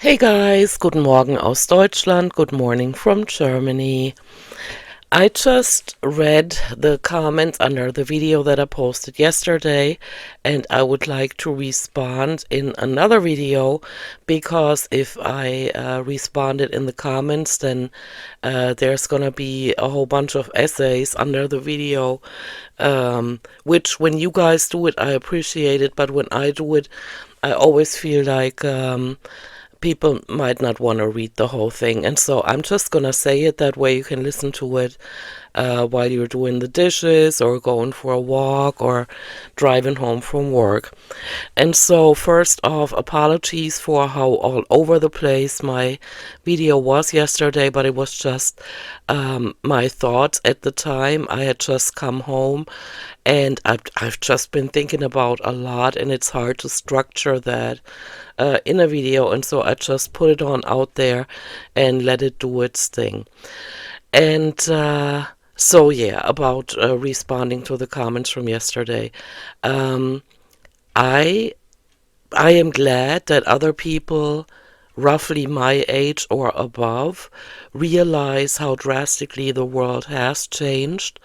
Hey guys, guten Morgen aus Deutschland, good morning from Germany. I just read the comments under the video that I posted yesterday, and I would like to respond in another video because if I responded in the comments, then there's gonna be a whole bunch of essays under the video, which when you guys do it, I appreciate it, but when I do it, I always feel like people might not want to read the whole thing. And so I'm just going to say it that way you can listen to it while you're doing the dishes or going for a walk or driving home from work. And so, first off, apologies for how all over the place my video was yesterday, but it was just my thoughts at the time. I had just come home and I've just been thinking about a lot, and it's hard to structure that in a video. And so I just put it on out there and let it do its thing. And so, yeah, about responding to the comments from yesterday. Um, I I am glad that other people roughly my age or above realize how drastically the world has changed.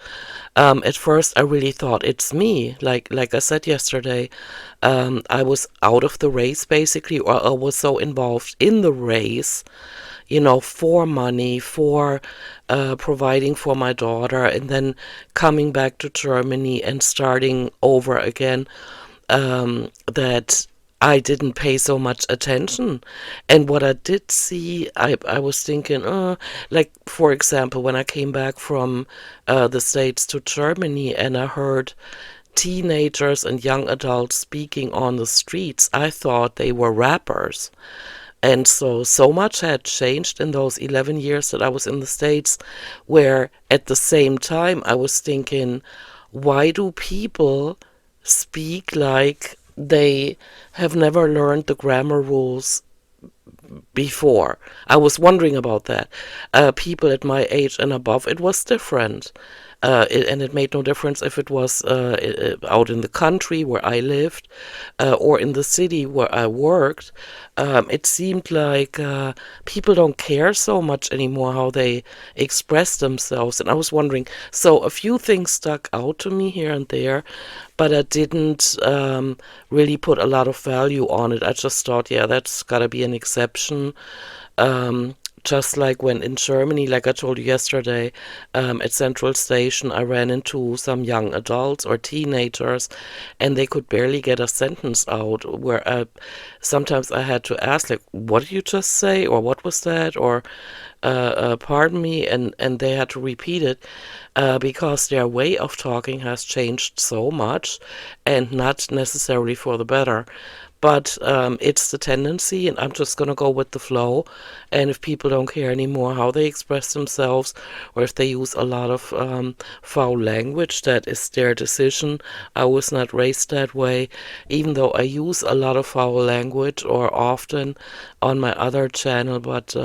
At first, I really thought it's me. Like I said yesterday, I was out of the race basically, or I was so involved in the race, for money, for providing for my daughter, and then coming back to Germany and starting over again, that I didn't pay so much attention. And what I did see, I was thinking, like, for example, when I came back from the States to Germany and I heard teenagers and young adults speaking on the streets, I thought they were rappers. And so much had changed in those 11 years that I was in the States, where at the same time I was thinking, why do people speak like they have never learned the grammar rules before? I was wondering about that. People at my age and above, it was different. And it made no difference if it was out in the country where I lived or in the city where I worked. It seemed like people don't care so much anymore how they express themselves. And I was wondering, so a few things stuck out to me here and there, but I didn't really put a lot of value on it. I just thought, yeah, that's got to be an exception. Um, just like when in Germany, like I told you yesterday, at Central Station, I ran into some young adults or teenagers, and they could barely get a sentence out. Where sometimes I had to ask, like, "What did you just say?" or "What was that?" or "Pardon me," and they had to repeat it because their way of talking has changed so much, and not necessarily for the better. But it's the tendency, and I'm just going to go with the flow. And if people don't care anymore how they express themselves, or if they use a lot of foul language, that is their decision. I was not raised that way, even though I use a lot of foul language or often on my other channel, but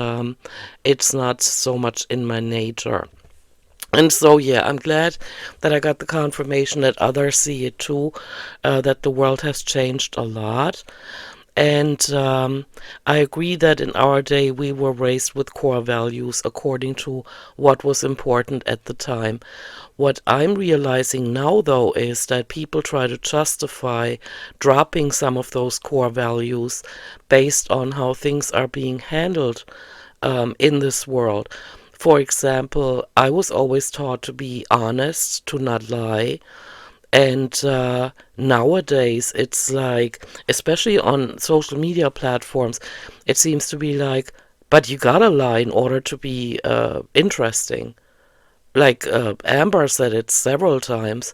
it's not so much in my nature. And so, yeah, I'm glad that I got the confirmation that others see it too, that the world has changed a lot. And I agree that in our day we were raised with core values according to what was important at the time. What I'm realizing now, though, is that people try to justify dropping some of those core values based on how things are being handled in this world. For example, I was always taught to be honest, to not lie. And nowadays, it's like, especially on social media platforms, it seems to be like, but you gotta lie in order to be interesting. Like Amber said it several times,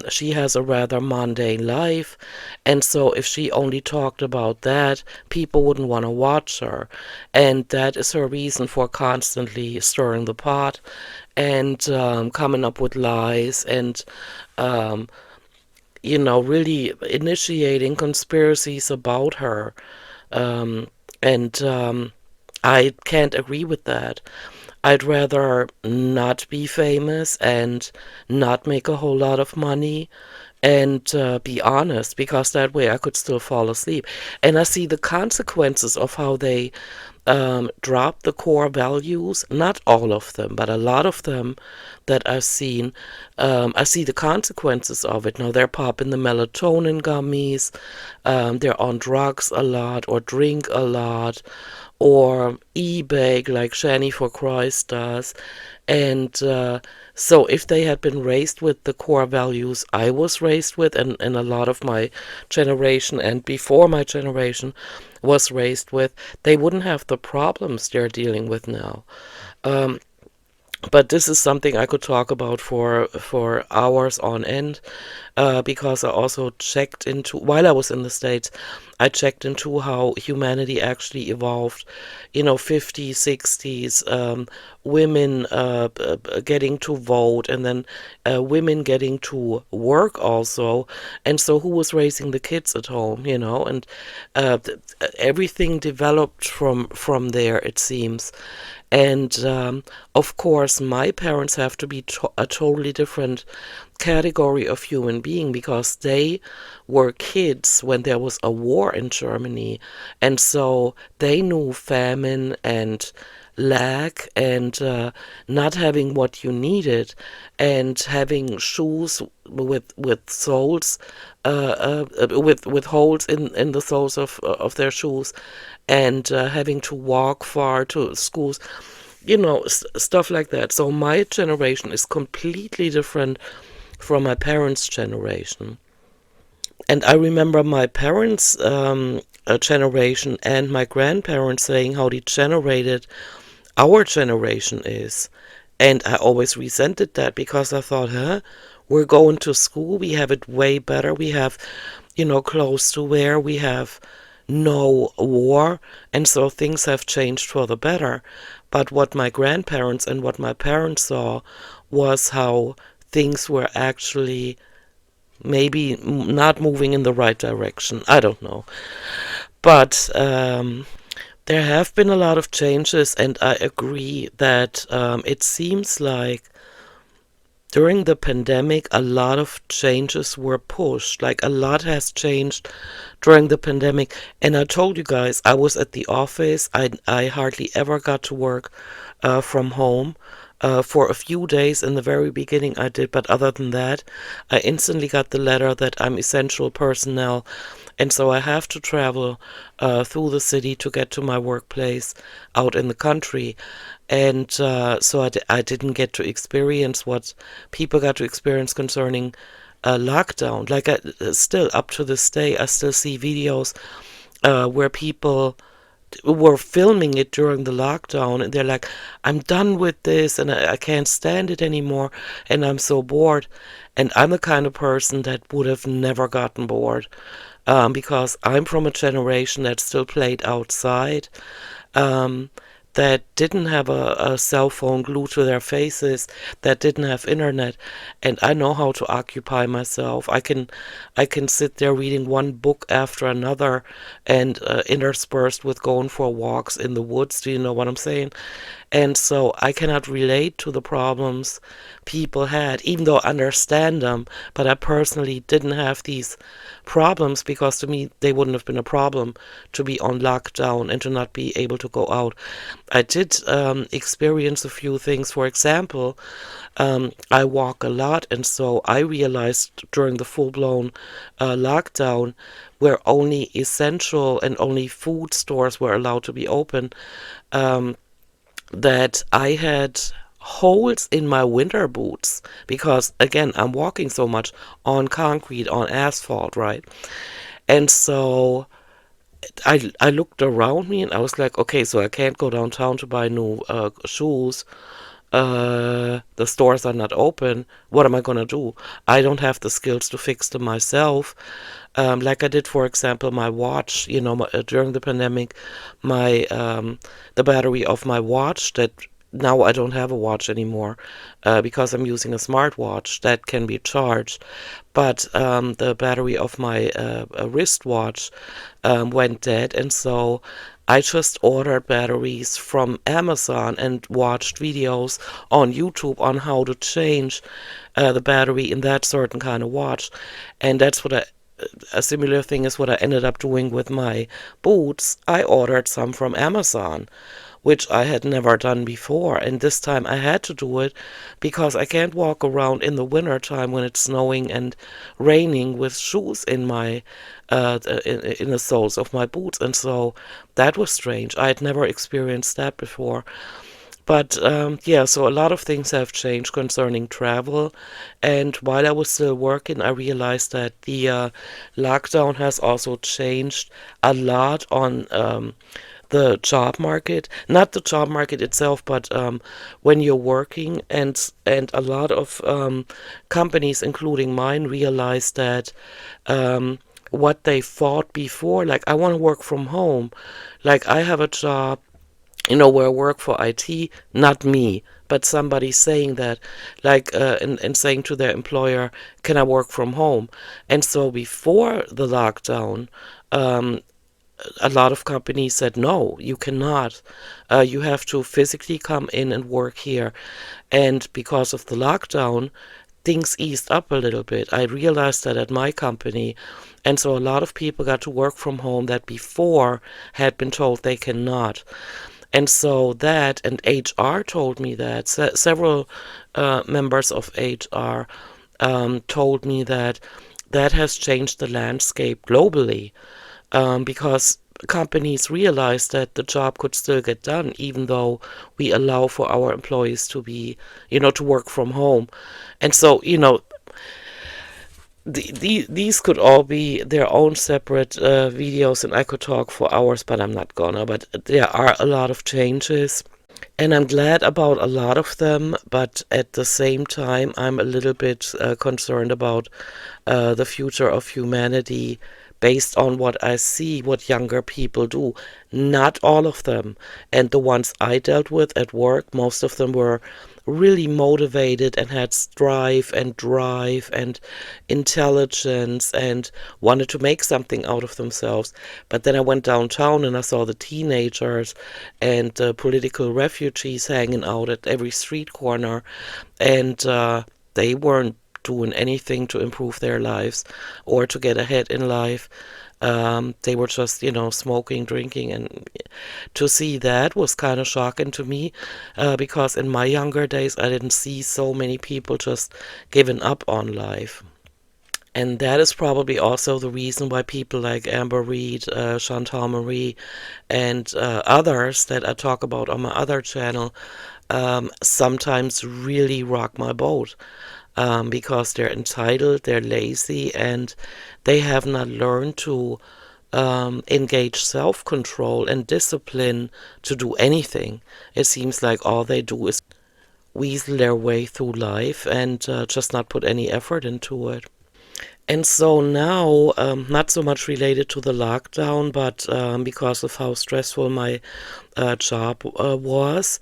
she has a rather mundane life, and so if she only talked about that, people wouldn't want to watch her. And that is her reason for constantly stirring the pot and coming up with lies and, um, really initiating conspiracies about her. Um, and I can't agree with that. I'd rather not be famous and not make a whole lot of money and be honest, because that way I could still fall asleep. And I see the consequences of how they drop the core values. Not all of them, but a lot of them that I've seen. I see the consequences of it. Now they're popping the melatonin gummies, they're on drugs a lot, or drink a lot, or e-bake like Shani for Christ does. And so if they had been raised with the core values I was raised with, and a lot of my generation and before my generation was raised with, they wouldn't have the problems they're dealing with now. Um, but this is something I could talk about for hours on end, because I also checked into, while I was in the States, I checked into how humanity actually evolved, 50s, 60s, women getting to vote, and then women getting to work also. And so who was raising the kids at home, and everything developed from there, it seems. And of course, my parents have to be a totally different category of human being, because they were kids when there was a war in Germany. And so they knew famine and lack, and not having what you needed, and having shoes with soles, with holes in the soles of their shoes, and having to walk far to schools, stuff like that. So my generation is completely different from my parents' generation. And I remember my parents' generation and my grandparents saying how degenerated our generation is. And I always resented that, because I thought, we're going to school, we have it way better, we have, clothes to wear, we have no war, and so things have changed for the better. But what my grandparents and what my parents saw was how things were actually maybe not moving in the right direction. I don't know. But there have been a lot of changes, and I agree that it seems like during the pandemic, a lot of changes were pushed. Like, a lot has changed during the pandemic. And I told you guys, I was at the office. I hardly ever got to work from home. For a few days in the very beginning, I did, but other than that, I instantly got the letter that I'm essential personnel, and so I have to travel through the city to get to my workplace out in the country. And so I didn't get to experience what people got to experience concerning lockdown. Like, still, up to this day, I still see videos where people were filming it during the lockdown, and they're like, I'm done with this, and I can't stand it anymore, and I'm so bored. And I'm the kind of person that would have never gotten bored, because I'm from a generation that still played outside, um, that didn't have a cell phone glued to their faces, that didn't have internet, and I know how to occupy myself. I can sit there reading one book after another, and interspersed with going for walks in the woods. Do you know what I'm saying? And so I cannot relate to the problems people had, even though I understand them, but I personally didn't have these problems, because to me they wouldn't have been a problem to be on lockdown and to not be able to go out. I did experience a few things. For example, I walk a lot, and so I realized during the full-blown lockdown, where only essential and only food stores were allowed to be open, um, that I had holes in my winter boots, because again, I'm walking so much on concrete, on asphalt, right? And so I looked around me, and I was like, okay, so I can't go downtown to buy new shoes. The stores are not open. What am I gonna do? I don't have the skills to fix them myself. Like I did, for example, my watch. During the pandemic, my the battery of my watch, that now I don't have a watch anymore, because I'm using a smartwatch that can be charged. But the battery of my wristwatch went dead, and so I just ordered batteries from Amazon and watched videos on YouTube on how to change the battery in that certain kind of watch. And that's what a similar thing is what I ended up doing with my boots. I ordered some from Amazon, which I had never done before. And this time I had to do it because I can't walk around in the winter time when it's snowing and raining with shoes in my in the soles of my boots. And so that was strange. I had never experienced that before. But yeah, so a lot of things have changed concerning travel. And while I was still working, I realized that the lockdown has also changed a lot on the job market. Not the job market itself, but when you're working, and a lot of companies, including mine, realized that what they thought before, like I want to work from home, like I have a job, where I work for IT, not me, but somebody saying that, like, and saying to their employer, can I work from home? And so before the lockdown, um, a lot of companies said, no, you cannot. You have to physically come in and work here. And because of the lockdown, things eased up a little bit. I realized that at my company. And so a lot of people got to work from home that before had been told they cannot. And so that, and HR told me that, several members of HR told me that that has changed the landscape globally, because companies realized that the job could still get done even though we allow for our employees to be, to work from home. And so, these could all be their own separate videos, and I could talk for hours, but I'm not gonna. But there are a lot of changes, and I'm glad about a lot of them, but at the same time, I'm a little bit concerned about the future of humanity based on what I see, what younger people do. Not all of them. And the ones I dealt with at work, most of them were really motivated and had strive and drive and intelligence and wanted to make something out of themselves. But then I went downtown and I saw the teenagers and political refugees hanging out at every street corner, and they weren't doing anything to improve their lives or to get ahead in life. They were just, smoking, drinking, and to see that was kind of shocking to me, because in my younger days I didn't see so many people just giving up on life. And that is probably also the reason why people like Amber Reed, Chantal Marie, and others that I talk about on my other channel sometimes really rock my boat, because they're entitled, they're lazy, and they have not learned to engage self-control and discipline to do anything. It seems like all they do is weasel their way through life and just not put any effort into it. And so now, not so much related to the lockdown, but because of how stressful my job was,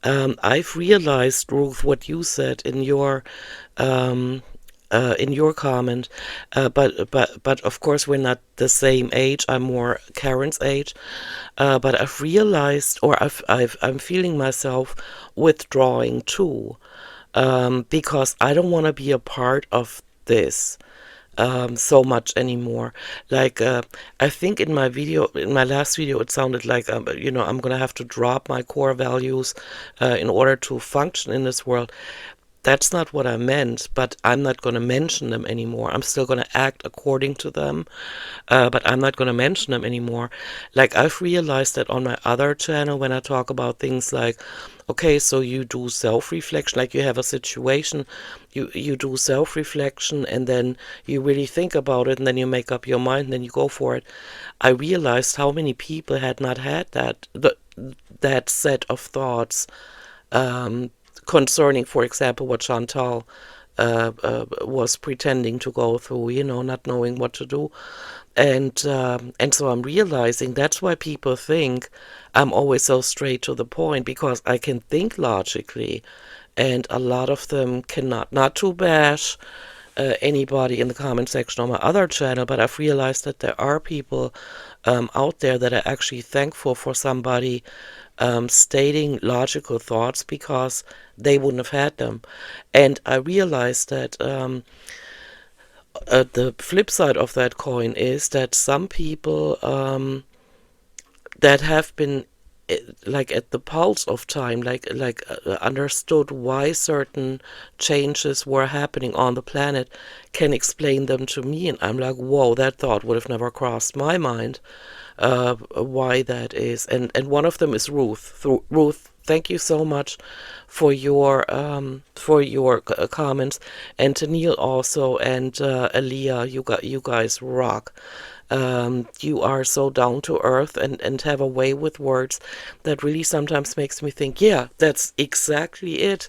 I've realized, Ruth, what you said um, in your comment, but of course we're not the same age. I'm more Karen's age, but I've realized, or I'm feeling myself withdrawing too, because I don't want to be a part of this so much anymore. Like, I think in my last video, it sounded like, I'm gonna have to drop my core values in order to function in this world. That's not what I meant, but I'm not going to mention them anymore. I'm still going to act according to them, but I'm not going to mention them anymore. Like, I've realized that on my other channel, when I talk about things like, okay, so you do self-reflection, like you have a situation, you do self-reflection, and then you really think about it, and then you make up your mind, and then you go for it. I realized how many people had not had that set of thoughts, concerning, for example, what Chantal was pretending to go through, not knowing what to do. And so I'm realizing that's why people think I'm always so straight to the point, because I can think logically, and a lot of them cannot. Not to bash anybody in the comment section on my other channel, but I've realized that there are people out there that are actually thankful for somebody stating logical thoughts because they wouldn't have had them. And I realized that the flip side of that coin is that some people that have been like at the pulse of time, understood why certain changes were happening on the planet, can explain them to me, and I'm like, whoa, that thought would have never crossed my mind. Why that is, and one of them is Ruth. Ruth, thank you so much for your comments, and to Neil also, and Aliyah, you guys rock. You are so down to earth and have a way with words that really sometimes makes me think, yeah, that's exactly it.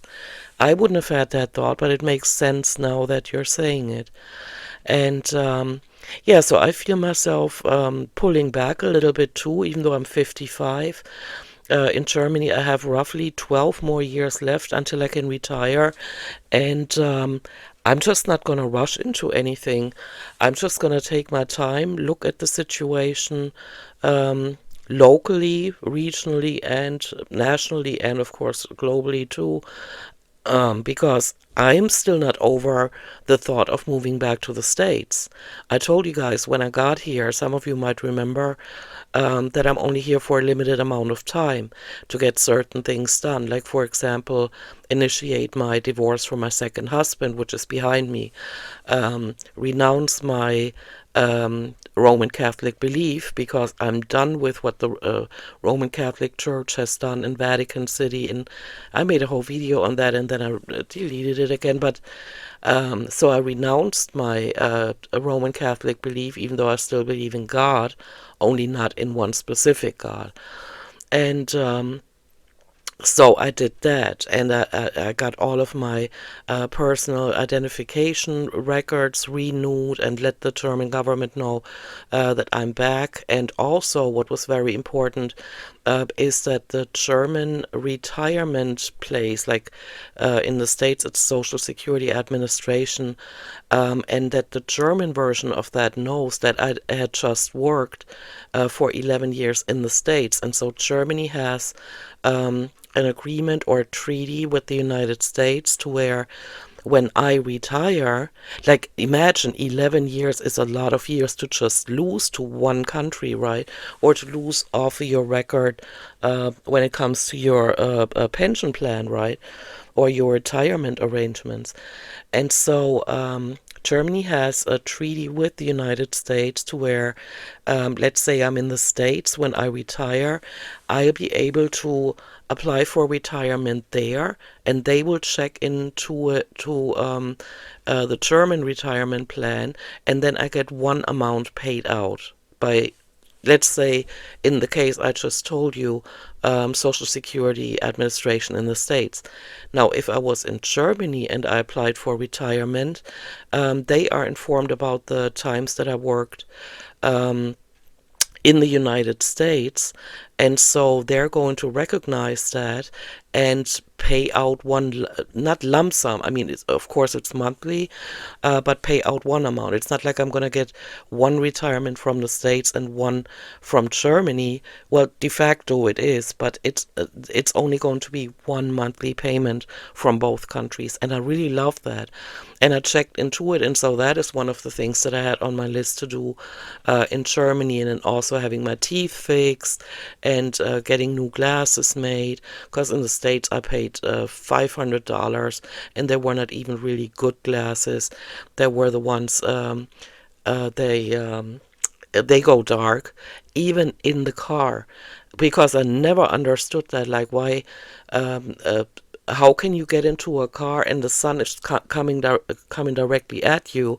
I wouldn't have had that thought, but it makes sense now that you're saying it. And yeah, so I feel myself pulling back a little bit too, even though I'm 55. In Germany, I have roughly 12 more years left until I can retire. And I'm just not going to rush into anything. I'm just going to take my time, look at the situation locally, regionally, and nationally, and of course, globally too. Because I'm still not over the thought of moving back to the States. I told you guys when I got here, some of you might remember that I'm only here for a limited amount of time to get certain things done. Like, for example, initiate my divorce from my second husband, which is behind me, renounce my Roman Catholic belief because I'm done with what the Roman Catholic Church has done in Vatican City, and I made a whole video on that and then I deleted it again. But so I renounced my Roman Catholic belief, even though I still believe in God, only not in one specific God. And so I did that, and I got all of my personal identification records renewed and let the German government know that I'm back. And also, what was very important is that the German retirement place, like in the States, it's Social Security Administration, and that the German version of that knows that I had just worked for 11 years in the States. And so Germany has an agreement or a treaty with the United States to where when I retire, like imagine 11 years is a lot of years to just lose to one country, right? Or to lose off of your record when it comes to your pension plan, right? Or your retirement arrangements. And so Germany has a treaty with the United States to where, let's say I'm in the States when I retire, I'll be able to apply for retirement there, and they will check into it to the German retirement plan, and then I get one amount paid out by, let's say, in the case I just told you, Social Security Administration in the States. Now, if I was in Germany and I applied for retirement, they are informed about the times that I worked in the United States, and so they're going to recognize that and pay out one, not lump sum. I mean, of course it's monthly, but pay out one amount. It's not like I'm going to get one retirement from the States and one from Germany. Well, de facto it is, but it's only going to be one monthly payment from both countries, and I really love that. And I checked into it, and so that is one of the things that I had on my list to do in Germany, and then also having my teeth fixed and getting new glasses made, because in the States I paid $500, and they were not even really good glasses. They were the ones they go dark even in the car, because I never understood that, like why how can you get into a car and the sun is coming directly at you,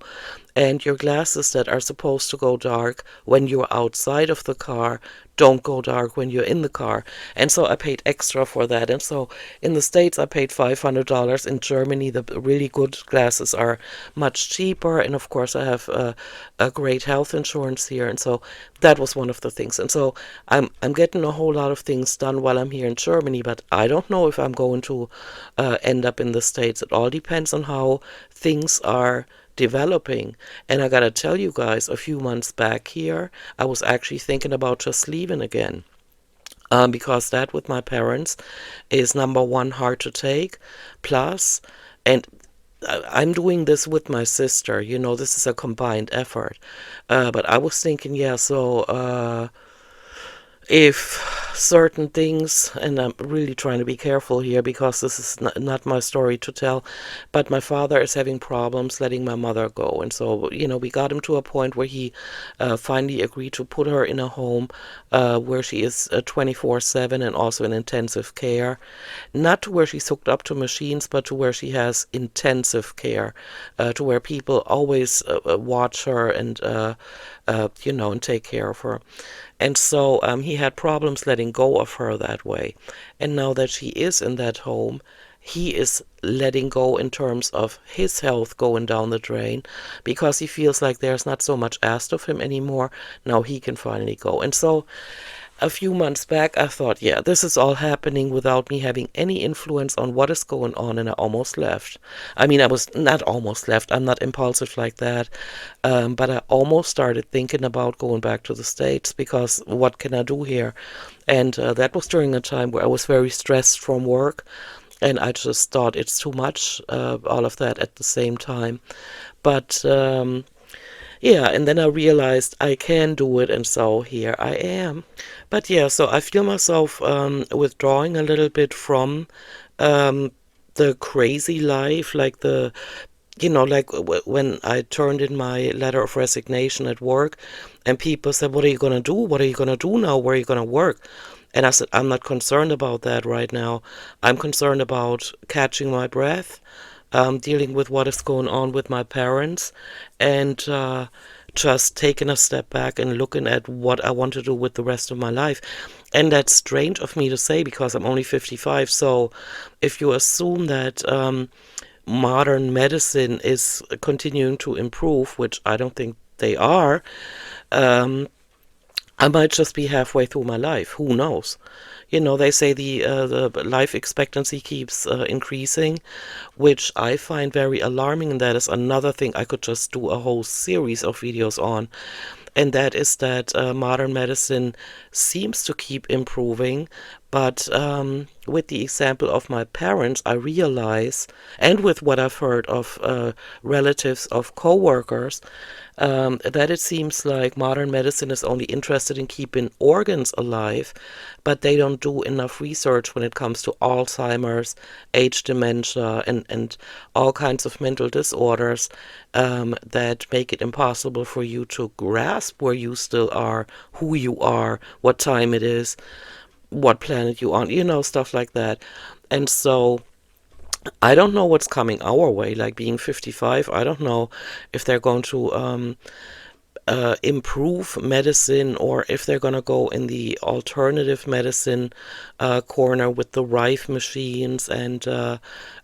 and your glasses that are supposed to go dark when you're outside of the car don't go dark when you're in the car. And so I paid extra for that. And so in the States I paid $500. In Germany the really good glasses are much cheaper, and of course I have a great health insurance here, and so that was one of the things. And so I'm getting a whole lot of things done while I'm here in Germany, but I don't know if I'm going to end up in the States. It all depends on how things are developing. And I gotta tell you guys, a few months back here, I was actually thinking about just leaving again. Because that with my parents is number one, hard to take. Plus, and I'm doing this with my sister, this is a combined effort. But I was thinking, yeah, so if certain things, and I'm really trying to be careful here because this is not my story to tell, but my father is having problems letting my mother go. And so, we got him to a point where he finally agreed to put her in a home where she is 24/7 and also in intensive care. Not to where she's hooked up to machines, but to where she has intensive care, to where people always watch her and take care of her. And so he had problems letting go of her that way. And now that she is in that home, he is letting go in terms of his health going down the drain because he feels like there's not so much asked of him anymore. Now he can finally go. And so a few months back, I thought, yeah, this is all happening without me having any influence on what is going on, and I almost left. I mean, I was not almost left. I'm not impulsive like that, but I almost started thinking about going back to the States because what can I do here? And that was during a time where I was very stressed from work, and I just thought it's too much, all of that at the same time. But yeah, and then I realized I can do it, and so here I am. But yeah, so I feel myself withdrawing a little bit from um, the crazy life, like like when I turned in my letter of resignation at work, and people said, "What are you gonna do? What are you gonna do now? Where are you gonna work?" And I said, "I'm not concerned about that right now. I'm concerned about catching my breath, dealing with what is going on with my parents, and just taking a step back and looking at what I want to do with the rest of my life." And that's strange of me to say because I'm only 55. So if you assume that modern medicine is continuing to improve, which I don't think they are, um, I might just be halfway through my life. Who knows? They say the life expectancy keeps increasing, which I find very alarming. And that is another thing I could just do a whole series of videos on. And that is that modern medicine seems to keep improving. But with the example of my parents, I realize, and with what I've heard of relatives of coworkers, that it seems like modern medicine is only interested in keeping organs alive, but they don't do enough research when it comes to Alzheimer's, age dementia, and all kinds of mental disorders that make it impossible for you to grasp where you still are, who you are, what time it is, what planet you on, stuff like that. And so I don't know what's coming our way, like being 55. I don't know if they're going to improve medicine or if they're going to go in the alternative medicine corner with the Rife machines and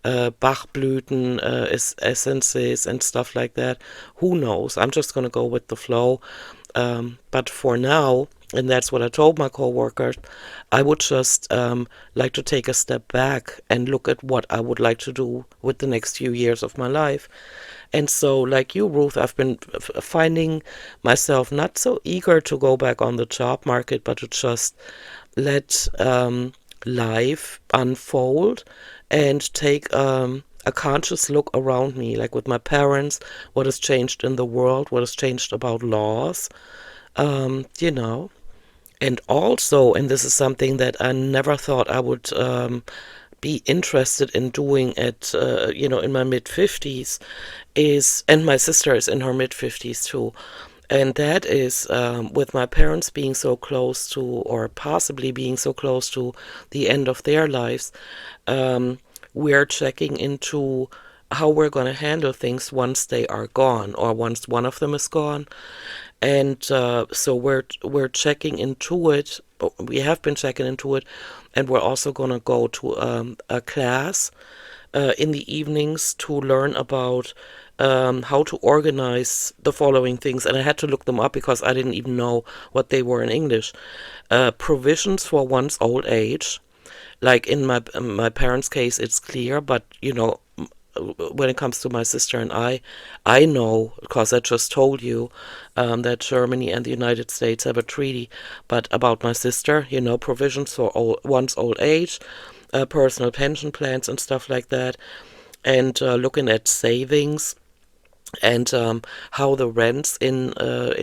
Bachblüten essences and stuff like that. Who knows? I'm just going to go with the flow. But for now, and that's what I told my coworkers, I would just like to take a step back and look at what I would like to do with the next few years of my life. And so, like you, Ruth, I've been finding myself not so eager to go back on the job market, but to just let life unfold and take a conscious look around me, like with my parents, what has changed in the world, what has changed about laws, you know. And also, and this is something that I never thought I would be interested in doing at, in my mid 50s, and my sister is in her mid 50s too. And that is with my parents being so close to, or possibly being so close to the end of their lives, we're checking into how we're going to handle things once they are gone or once one of them is gone. And so we're checking into it. We have been checking into it, and we're also going to go to a class in the evenings to learn about how to organize the following things. And I had to look them up because I didn't even know what they were in English. Provisions for one's old age. Like in my parents' case, it's clear, but when it comes to my sister and I know, because I just told you that Germany and the United States have a treaty, but about my sister, provisions for one's old age, personal pension plans and stuff like that, and looking at savings and how the rents in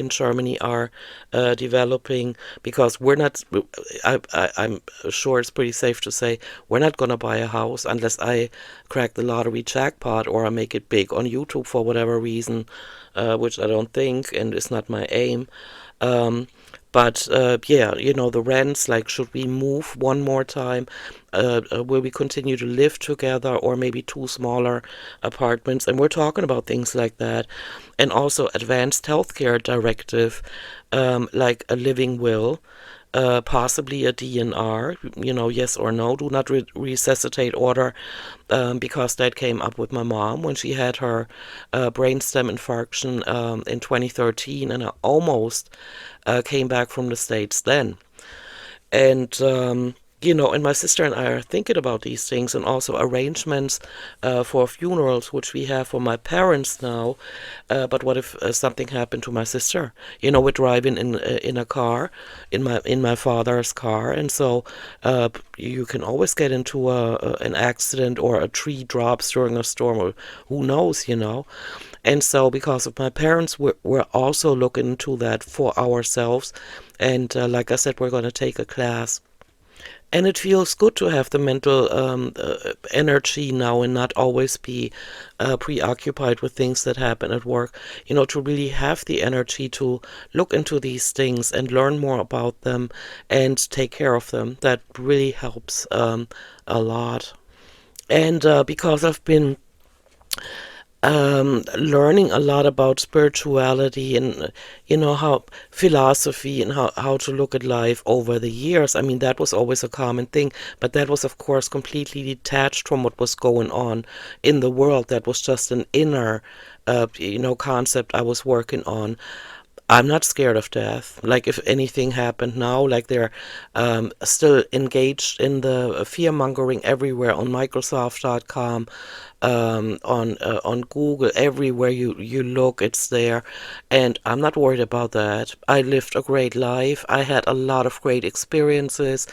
Germany are developing, because we're not. I'm sure it's pretty safe to say we're not gonna buy a house unless I crack the lottery jackpot or I make it big on YouTube for whatever reason, which I don't think, and it's not my aim. Um, but yeah, the rents, like, should we move one more time? Will we continue to live together, or maybe two smaller apartments? And we're talking about things like that. And also advanced healthcare directive, like a living will. Possibly a DNR, yes or no, do not resuscitate order, because that came up with my mom when she had her brainstem infarction in 2013, and I almost came back from the States then. And and my sister and I are thinking about these things, and also arrangements for funerals, which we have for my parents now. But what if something happened to my sister? We're driving in a car, in my father's car, and so you can always get into an accident, or a tree drops during a storm, or who knows. And so, because of my parents, we're also looking into that for ourselves. And like I said, we're going to take a class. And it feels good to have the mental energy now, and not always be preoccupied with things that happen at work. To really have the energy to look into these things and learn more about them and take care of them. That really helps a lot. And because I've been learning a lot about spirituality, and how philosophy, and how to look at life over the years. I mean, that was always a common thing, but that was, of course, completely detached from what was going on in the world. That was just an inner concept I was working on. I'm not scared of death. Like, if anything happened now, like, they're still engaged in the fear mongering everywhere on Microsoft.com, on Google, everywhere you look, it's there. And I'm not worried about that. I lived a great life. I had a lot of great experiences.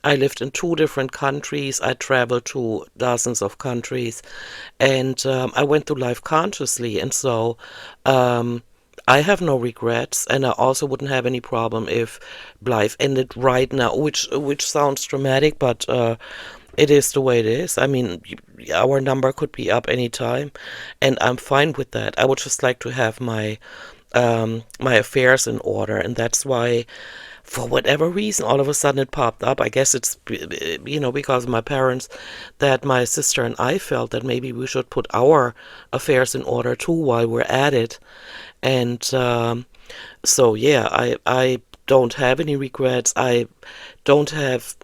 I lived in 2 different countries. I traveled to dozens of countries, and I went through life consciously. And so, I have no regrets, and I also wouldn't have any problem if life ended right now, which sounds dramatic, but it is the way it is. I mean, our number could be up anytime, and I'm fine with that. I would just like to have my affairs in order, and that's why, for whatever reason, all of a sudden it popped up. I guess it's because of my parents, that my sister and I felt that maybe we should put our affairs in order too while we're at it. And so, yeah, I don't have any regrets. I don't have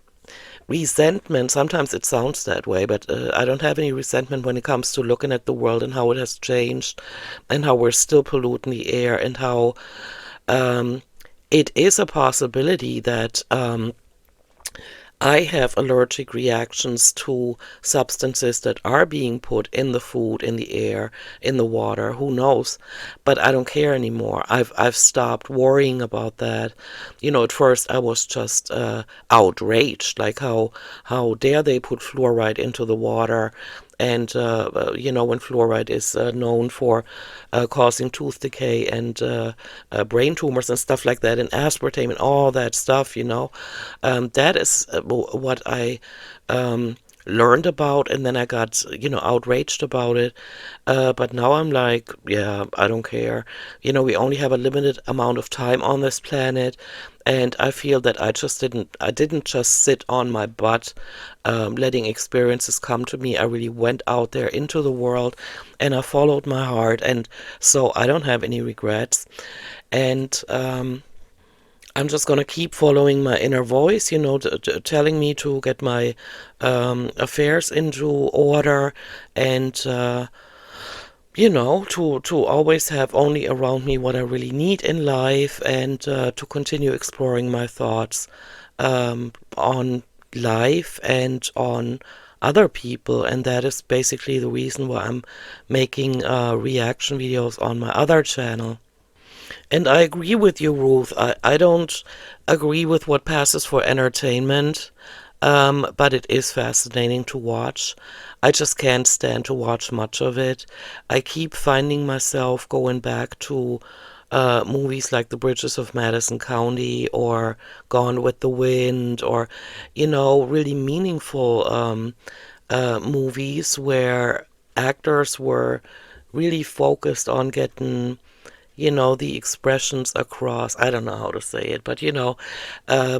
resentment. Sometimes it sounds that way, but I don't have any resentment when it comes to looking at the world and how it has changed, and how we're still polluting the air, and how um, it is a possibility that I have allergic reactions to substances that are being put in the food, in the air, in the water. Who knows? But I don't care anymore. I've stopped worrying about that. At first I was just outraged, like, how dare they put fluoride into the water. And when fluoride is known for causing tooth decay, and brain tumors and stuff like that, and aspartame and all that stuff, that is what I learned about, and then I got outraged about it. But now I'm like, yeah, I don't care. We only have a limited amount of time on this planet, and I feel that I didn't just sit on my butt, letting experiences come to me. I really went out there into the world, and I followed my heart, and so I don't have any regrets. And I'm just gonna keep following my inner voice, telling me to get my affairs into order, and to always have only around me what I really need in life, and to continue exploring my thoughts on life, and on other people, and that is basically the reason why I'm making reaction videos on my other channel. And I agree with you, Ruth. I don't agree with what passes for entertainment, but it is fascinating to watch. I just can't stand to watch much of it. I keep finding myself going back to movies like The Bridges of Madison County or Gone with the Wind, or, really meaningful movies where actors were really focused on getting the expressions across. I don't know how to say it, but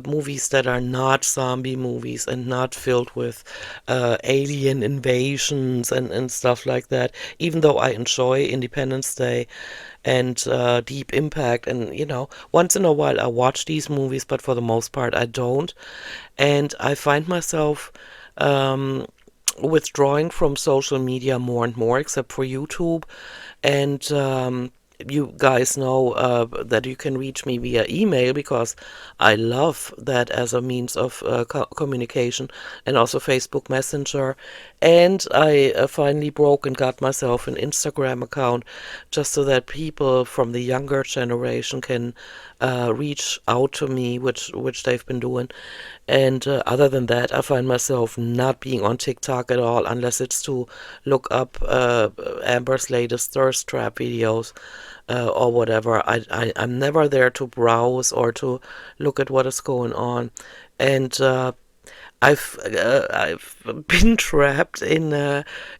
movies that are not zombie movies and not filled with alien invasions and stuff like that. Even though I enjoy Independence Day and Deep Impact, and once in a while I watch these movies, but for the most part I don't. And I find myself withdrawing from social media more and more, except for YouTube. And you guys know that you can reach me via email, because I love that as a means of communication, and also Facebook Messenger. And I finally broke and got myself an Instagram account, just so that people from the younger generation can reach out to me, which they've been doing. And other than that, I find myself not being on TikTok at all, unless it's to look up Amber's latest thirst trap videos or whatever. I'm never there to browse or to look at what is going on. And I've been trapped in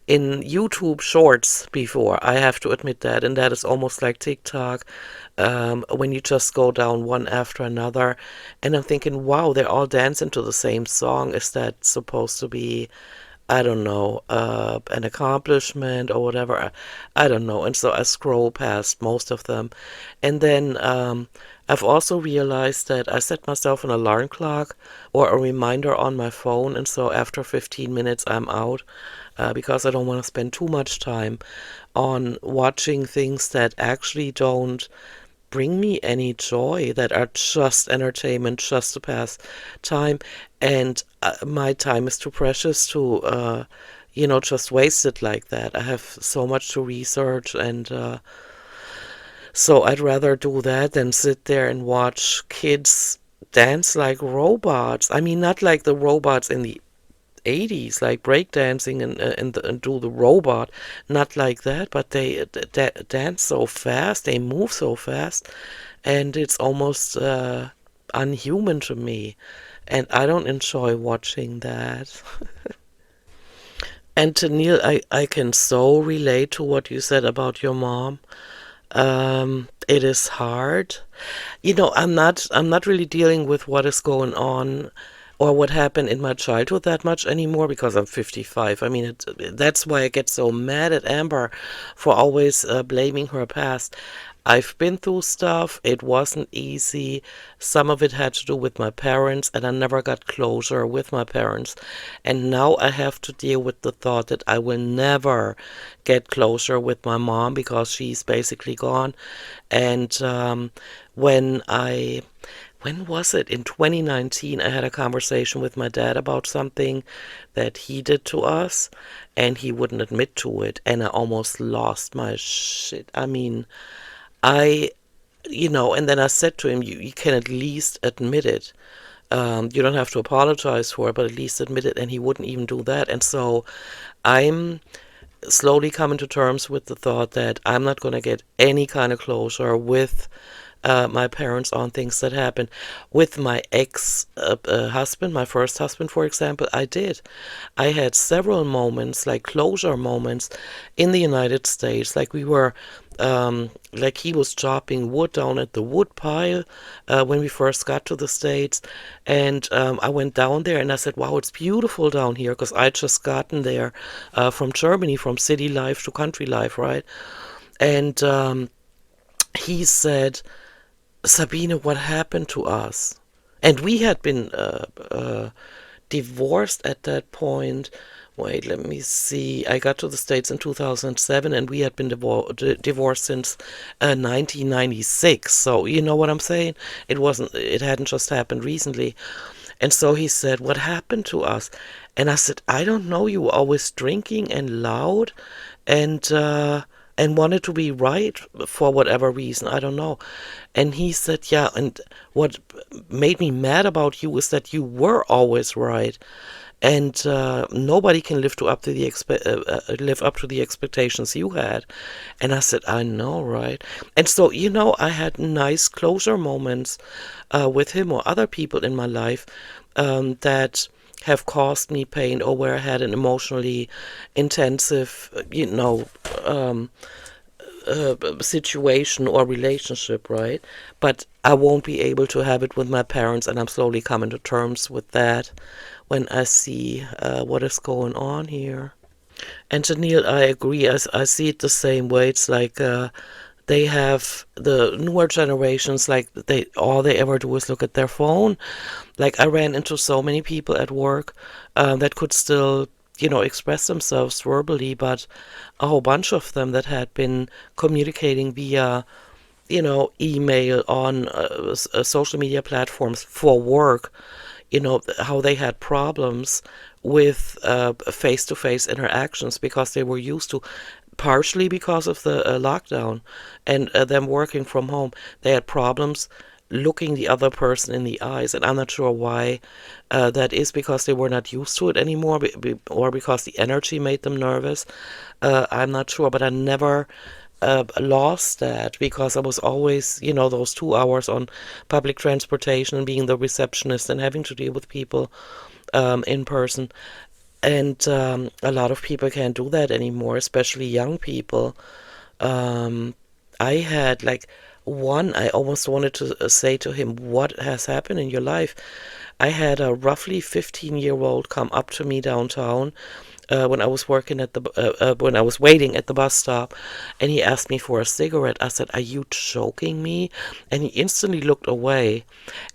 YouTube Shorts before. I have to admit that, and that is almost like TikTok, when you just go down one after another. And I'm thinking, wow, they're all dancing to the same song. Is that supposed to be, I don't know, an accomplishment or whatever? I don't know. And so I scroll past most of them. And then I've also realized that I set myself an alarm clock or a reminder on my phone. And so after 15 minutes, I'm out, because I don't want to spend too much time on watching things that actually don't bring me any joy, that are just entertainment, just to pass time. And my time is too precious to, just waste it like that. I have so much to research, and so I'd rather do that than sit there and watch kids dance like robots. I mean, not like the robots in the 80s, like breakdancing and do the robot, not like that, but they dance so fast, they move so fast, and it's almost unhuman to me, and I don't enjoy watching that. And to Neil, I can so relate to what you said about your mom. It is hard. I'm not really dealing with what is going on or what happened in my childhood that much anymore, because I'm 55. I mean, that's why I get so mad at Amber for always blaming her past. I've been through stuff. It wasn't easy. Some of it had to do with my parents, and I never got closure with my parents. And now I have to deal with the thought that I will never get closure with my mom, because she's basically gone. And when I when was it? In 2019, I had a conversation with my dad about something that he did to us, and he wouldn't admit to it, and I almost lost my shit. I mean, I, and then I said to him, you can at least admit it. You don't have to apologize for it, but at least admit it. And he wouldn't even do that. And so I'm slowly coming to terms with the thought that I'm not going to get any kind of closure with my parents on things that happened. With my ex-husband, my first husband, for example, I did. I had several moments, like closure moments, in the United States. Like like he was chopping wood down at the wood pile when we first got to the States. And I went down there and I said, wow, it's beautiful down here, because I just gotten there from Germany, from city life to country life, right? And he said, Sabine, what happened to us? And we had been divorced at that point. Wait, let me see. I got to the States in 2007, and we had been divorced since 1996. So you know what I'm saying? It hadn't just happened recently. And so he said, what happened to us? And I said, I don't know. You were always drinking and loud and wanted to be right for whatever reason. I don't know. And he said, yeah, and what made me mad about you is that you were always right. And nobody can live up to the expectations you had. And I said, I know, right? And so, I had nice closure moments with him or other people in my life that have caused me pain, or where I had an emotionally intensive, situation or relationship, right? But I won't be able to have it with my parents, and I'm slowly coming to terms with that when I see what is going on here. And Janelle, I agree. I see it the same way. It's like they have the newer generations, like they all they ever do is look at their phone. Like I ran into so many people at work that could still, express themselves verbally, but a whole bunch of them that had been communicating via, email on social media platforms for work, how they had problems with face-to-face interactions because they were used to, partially because of the lockdown and them working from home. They had problems looking the other person in the eyes, and I'm not sure why that is, because they were not used to it anymore, or because the energy made them nervous. I'm not sure, but I never lost that, because I was always, those 2 hours on public transportation and being the receptionist and having to deal with people in person. And a lot of people can't do that anymore, especially young people. Um, I had like I almost wanted to say to him, what has happened in your life? I had a roughly 15-year-old come up to me downtown when I was working when I was waiting at the bus stop, and he asked me for a cigarette. I said, "Are you joking me?" And he instantly looked away.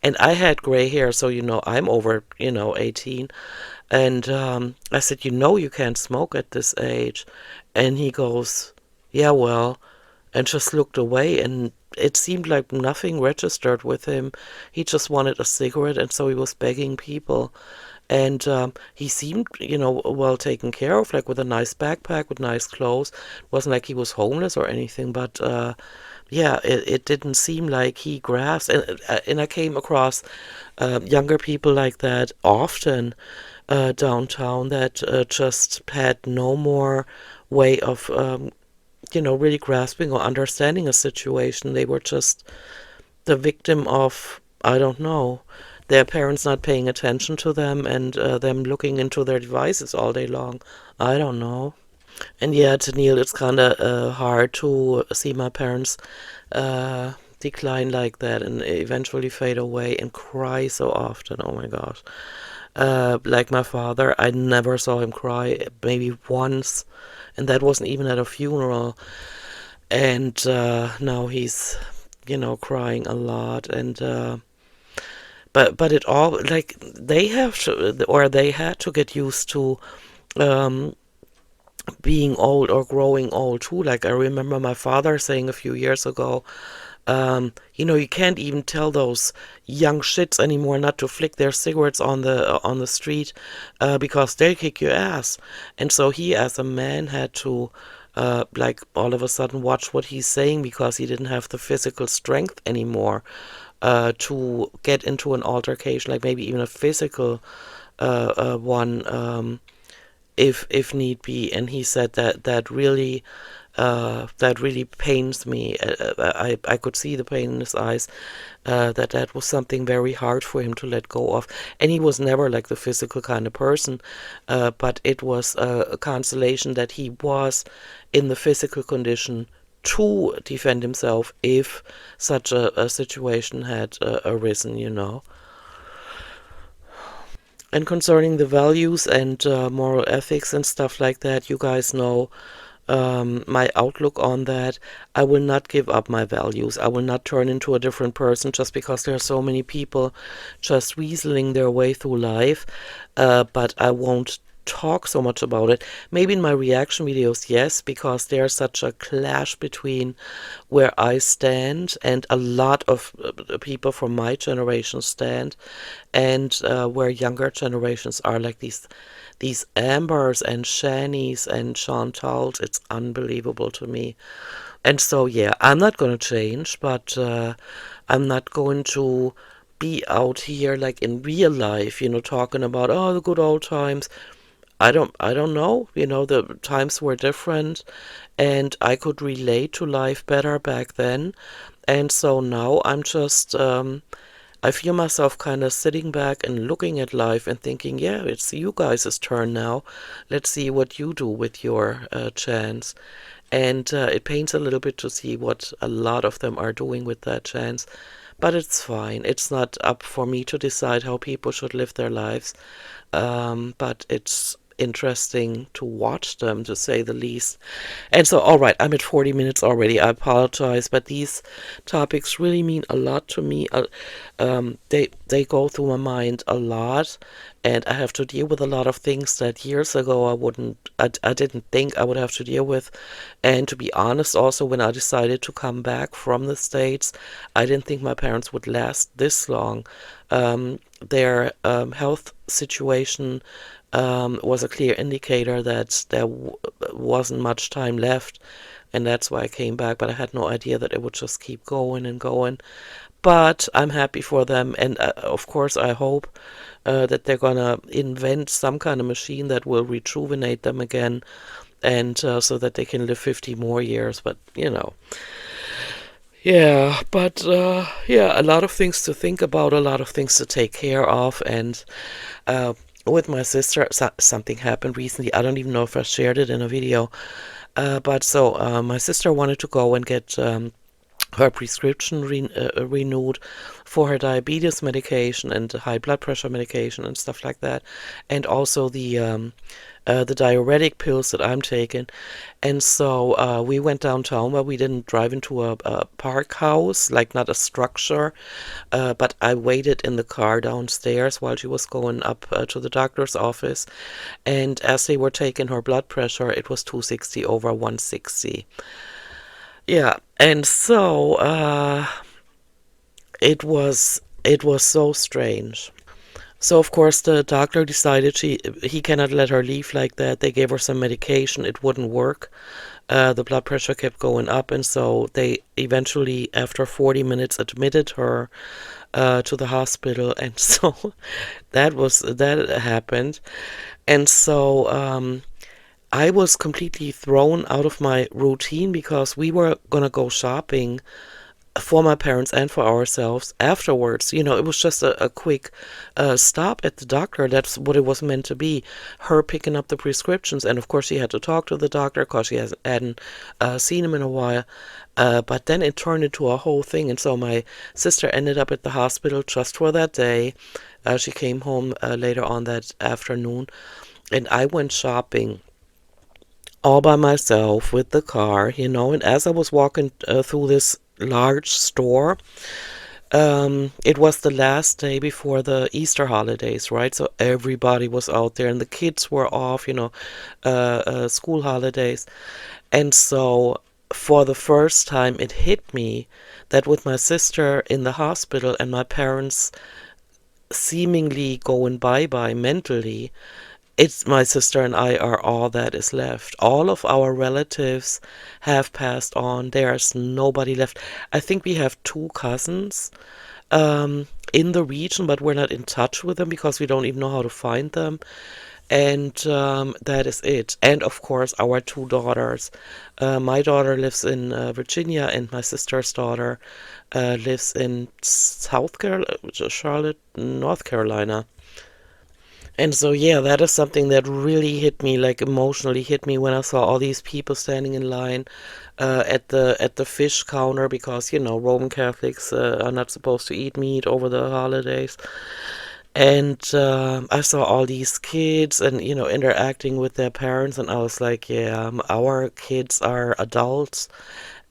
And I had gray hair, so I'm over 18. And I said, you can't smoke at this age. And he goes, yeah, well, and just looked away. And it seemed like nothing registered with him. He just wanted a cigarette, and so he was begging people. And he seemed, well taken care of, like with a nice backpack, with nice clothes. It wasn't like he was homeless or anything, but yeah, it didn't seem like he grasped. And I came across younger people like that often downtown, that just had no more way of, really grasping or understanding a situation. They were just the victim of, I don't know, their parents not paying attention to them, and them looking into their devices all day long. I don't know. And yeah, Tennille, it's kind of hard to see my parents decline like that and eventually fade away and cry so often. Oh my gosh. Like my father, I never saw him cry, maybe once, and that wasn't even at a funeral. And now he's, crying a lot. And but it all, like, they have to, or they had to get used to um, being old or growing old too. Like I remember my father saying a few years ago, you can't even tell those young shits anymore not to flick their cigarettes on the street because they'll kick your ass. And so he, as a man, had to like all of a sudden watch what he's saying, because he didn't have the physical strength anymore to get into an altercation, like maybe even a physical one, if need be. And he said that really pains me. I could see the pain in his eyes. That was something very hard for him to let go of. And he was never like the physical kind of person, but it was a consolation that he was in the physical condition to defend himself if such a situation had arisen. And concerning the values and moral ethics and stuff like that, you guys know my outlook on that. I will not give up my values. I will not turn into a different person just because there are so many people just weaseling their way through life. But I won't talk so much about it. Maybe in my reaction videos, yes, because there's such a clash between where I stand and a lot of people from my generation stand, and where younger generations are, like these Ambers and Shanies and Chantals. It's unbelievable to me. And so, yeah, I'm not going to change, but I'm not going to be out here like in real life, talking about, oh, the good old times. I don't know. The times were different, and I could relate to life better back then. And so now I'm just I feel myself kind of sitting back and looking at life and thinking, yeah, it's you guys' turn now. Let's see what you do with your chance. And it pains a little bit to see what a lot of them are doing with that chance. But it's fine. It's not up for me to decide how people should live their lives. But it's interesting to watch them, to say the least. And so, all right, I'm at 40 minutes already. I apologize, but these topics really mean a lot to me. They go through my mind a lot, and I have to deal with a lot of things that years ago I didn't think I would have to deal with. And to be honest, also when I decided to come back from the States, I didn't think my parents would last this long. Their health situation was a clear indicator that there wasn't much time left, and that's why I came back. But I had no idea that it would just keep going and going. But I'm happy for them, and of course, I hope that they're gonna invent some kind of machine that will rejuvenate them again, and so that they can live 50 more years. But yeah, but yeah, a lot of things to think about, a lot of things to take care of, and with my sister, something happened recently. I don't even know if I shared it in a video, but so my sister wanted to go and get her prescription renewed for her diabetes medication and high blood pressure medication and stuff like that, and also the diuretic pills that I'm taking. And so we went downtown, but we didn't drive into a park house, like not a structure, but I waited in the car downstairs while she was going up to the doctor's office. And as they were taking her blood pressure, it was 260 over 160. Yeah, and so it was so strange. So of course the doctor decided he cannot let her leave like that. They gave her some medication. It wouldn't work. The blood pressure kept going up, and so they eventually, after 40 minutes, admitted her to the hospital. And so that happened. And so I was completely thrown out of my routine because we were gonna go shopping for my parents and for ourselves afterwards. It was just a quick stop at the doctor. That's what it was meant to be. Her picking up the prescriptions. And of course, she had to talk to the doctor because she hadn't seen him in a while. But then it turned into a whole thing. And so my sister ended up at the hospital just for that day. She came home later on that afternoon. And I went shopping all by myself with the car, and as I was walking through this large store, it was the last day before the Easter holidays, right? So everybody was out there and the kids were off, school holidays. And so for the first time, it hit me that with my sister in the hospital and my parents seemingly going bye-bye mentally, it's my sister and I are all that is left. All of our relatives have passed on. There's nobody left. I think we have two cousins in the region, but we're not in touch with them because we don't even know how to find them. And that is it. And of course, our two daughters. My daughter lives in Virginia, and my sister's daughter lives in South Carolina, Charlotte, North Carolina. And so, yeah, that is something that really hit me, like emotionally hit me when I saw all these people standing in line at the fish counter because, Roman Catholics are not supposed to eat meat over the holidays. And I saw all these kids and, interacting with their parents, and I was like, yeah, our kids are adults,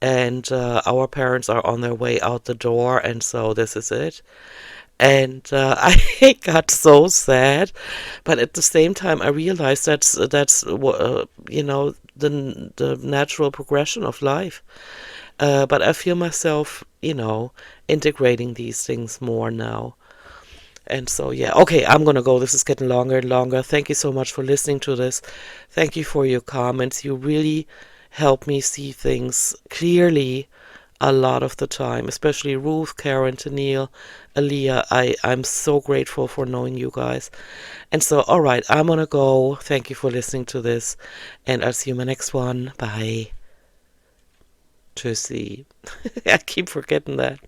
and our parents are on their way out the door, and so this is it. And I got so sad, but at the same time, I realized that's the natural progression of life. But I feel myself, integrating these things more now. And so, yeah, okay, I'm gonna go. This is getting longer and longer. Thank you so much for listening to this. Thank you for your comments. You really help me see things clearly a lot of the time, especially Ruth, Karen, Tennille, Aaliyah. I'm so grateful for knowing you guys. And so, all right, I'm gonna go. Thank you for listening to this, and I'll see you in my next one. Bye. Tschüssi. I keep forgetting that.